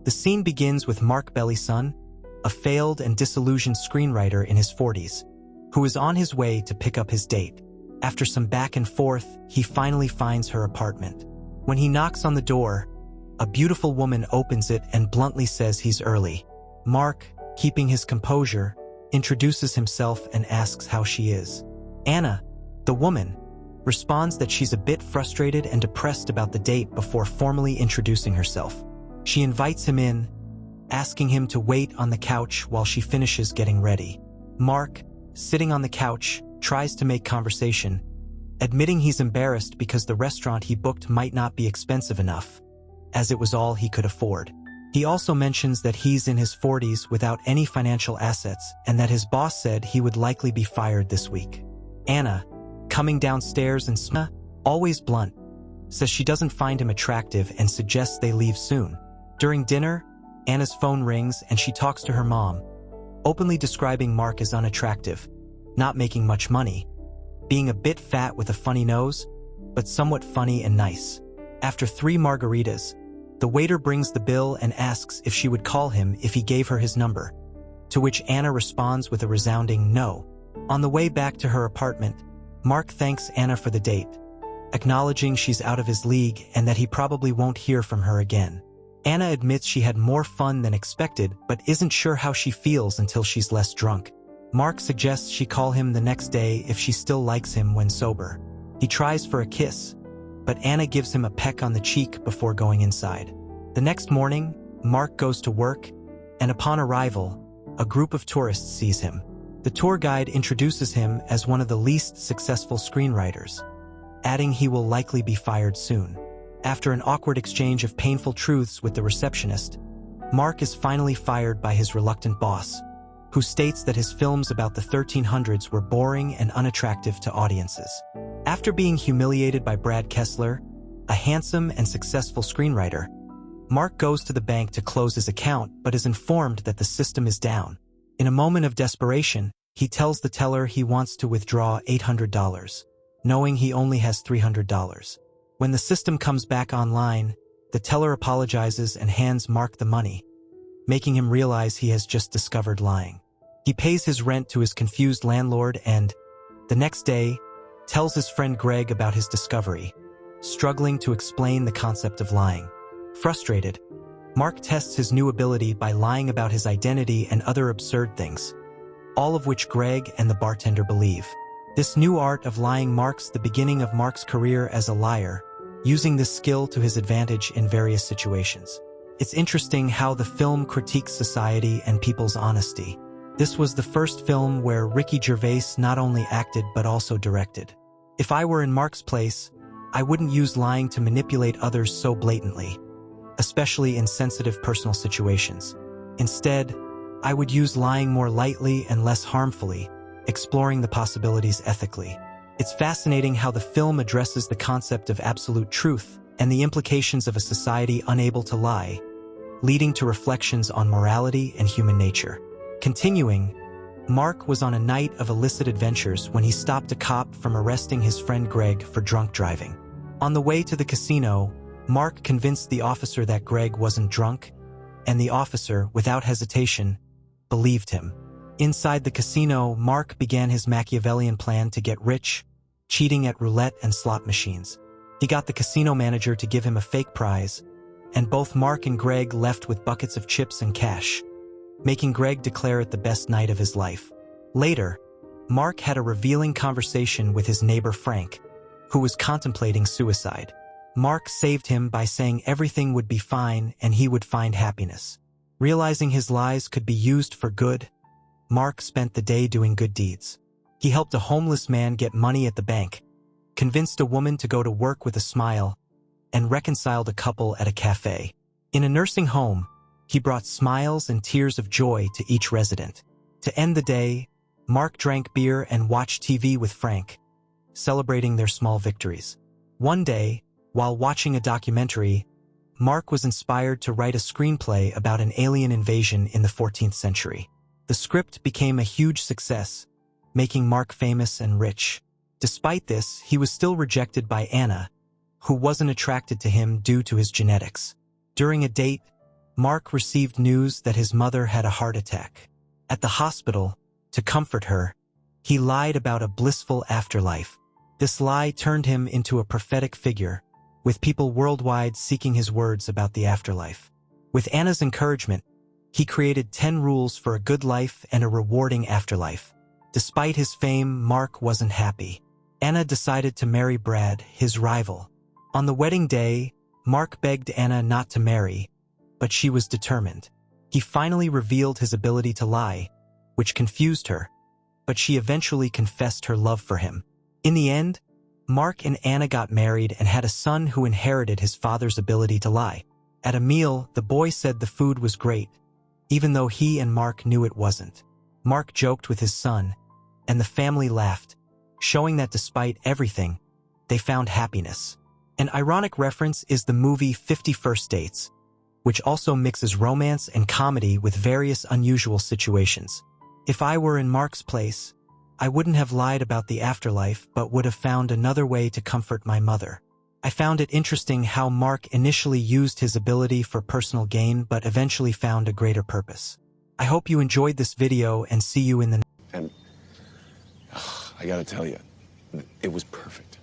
The scene begins with Mark Bellyson, a failed and disillusioned screenwriter in his 40s, who is on his way to pick up his date. After some back and forth, he finally finds her apartment. When he knocks on the door, a beautiful woman opens it and bluntly says he's early. Mark, keeping his composure, introduces himself and asks how she is. Anna, the woman, responds that she's a bit frustrated and depressed about the date before formally introducing herself. She invites him in, asking him to wait on the couch while she finishes getting ready. Mark, sitting on the couch, tries to make conversation, admitting he's embarrassed because the restaurant he booked might not be expensive enough, as it was all he could afford. He also mentions that he's in his 40s without any financial assets and that his boss said he would likely be fired this week. Anna, coming downstairs and always blunt, says she doesn't find him attractive and suggests they leave soon. During dinner, Anna's phone rings and she talks to her mom, openly describing Mark as unattractive, not making much money, being a bit fat with a funny nose, but somewhat funny and nice. After 3 margaritas, the waiter brings the bill and asks if she would call him if he gave her his number, to which Anna responds with a resounding no. On the way back to her apartment, Mark thanks Anna for the date, acknowledging she's out of his league and that he probably won't hear from her again. Anna admits she had more fun than expected but isn't sure how she feels until she's less drunk. Mark suggests she call him the next day if she still likes him when sober. He tries for a kiss, but Anna gives him a peck on the cheek before going inside. The next morning, Mark goes to work, and upon arrival, a group of tourists sees him. The tour guide introduces him as one of the least successful screenwriters, adding he will likely be fired soon. After an awkward exchange of painful truths with the receptionist, Mark is finally fired by his reluctant boss, who states that his films about the 1300s were boring and unattractive to audiences. After being humiliated by Brad Kessler, a handsome and successful screenwriter, Mark goes to the bank to close his account but is informed that the system is down. In a moment of desperation, he tells the teller he wants to withdraw $800, knowing he only has $300. When the system comes back online, the teller apologizes and hands Mark the money, making him realize he has just discovered lying. He pays his rent to his confused landlord and, the next day, tells his friend Greg about his discovery, struggling to explain the concept of lying. Frustrated, Mark tests his new ability by lying about his identity and other absurd things, all of which Greg and the bartender believe. This new art of lying marks the beginning of Mark's career as a liar, using this skill to his advantage in various situations. It's interesting how the film critiques society and people's honesty. This was the first film where Ricky Gervais not only acted but also directed. If I were in Mark's place, I wouldn't use lying to manipulate others so blatantly, especially in sensitive personal situations. Instead, I would use lying more lightly and less harmfully, exploring the possibilities ethically. It's fascinating how the film addresses the concept of absolute truth and the implications of a society unable to lie, leading to reflections on morality and human nature. Continuing, Mark was on a night of illicit adventures when he stopped a cop from arresting his friend Greg for drunk driving. On the way to the casino, Mark convinced the officer that Greg wasn't drunk, and the officer, without hesitation, believed him. Inside the casino, Mark began his Machiavellian plan to get rich, cheating at roulette and slot machines. He got the casino manager to give him a fake prize, and both Mark and Greg left with buckets of chips and cash, making Greg declare it the best night of his life. Later, Mark had a revealing conversation with his neighbor Frank, who was contemplating suicide. Mark saved him by saying everything would be fine and he would find happiness. Realizing his lies could be used for good, Mark spent the day doing good deeds. He helped a homeless man get money at the bank, convinced a woman to go to work with a smile, and reconciled a couple at a cafe. In a nursing home, he brought smiles and tears of joy to each resident. To end the day, Mark drank beer and watched TV with Frank, celebrating their small victories. One day, while watching a documentary, Mark was inspired to write a screenplay about an alien invasion in the 14th century. The script became a huge success, making Mark famous and rich. Despite this, he was still rejected by Anna, who wasn't attracted to him due to his genetics. During a date, Mark received news that his mother had a heart attack. At the hospital, to comfort her, he lied about a blissful afterlife. This lie turned him into a prophetic figure, with people worldwide seeking his words about the afterlife. With Anna's encouragement, he created 10 rules for a good life and a rewarding afterlife. Despite his fame, Mark wasn't happy. Anna decided to marry Brad, his rival. On the wedding day, Mark begged Anna not to marry, but she was determined. He finally revealed his ability to lie, which confused her, but she eventually confessed her love for him. In the end, Mark and Anna got married and had a son who inherited his father's ability to lie. At a meal, the boy said the food was great, even though he and Mark knew it wasn't. Mark joked with his son, and the family laughed, showing that despite everything, they found happiness. An ironic reference is the movie 50 First Dates, which also mixes romance and comedy with various unusual situations. If I were in Mark's place, I wouldn't have lied about the afterlife but would have found another way to comfort my mother. I found it interesting how Mark initially used his ability for personal gain but eventually found a greater purpose. I hope you enjoyed this video and see you in the next. And I gotta tell you, it was perfect.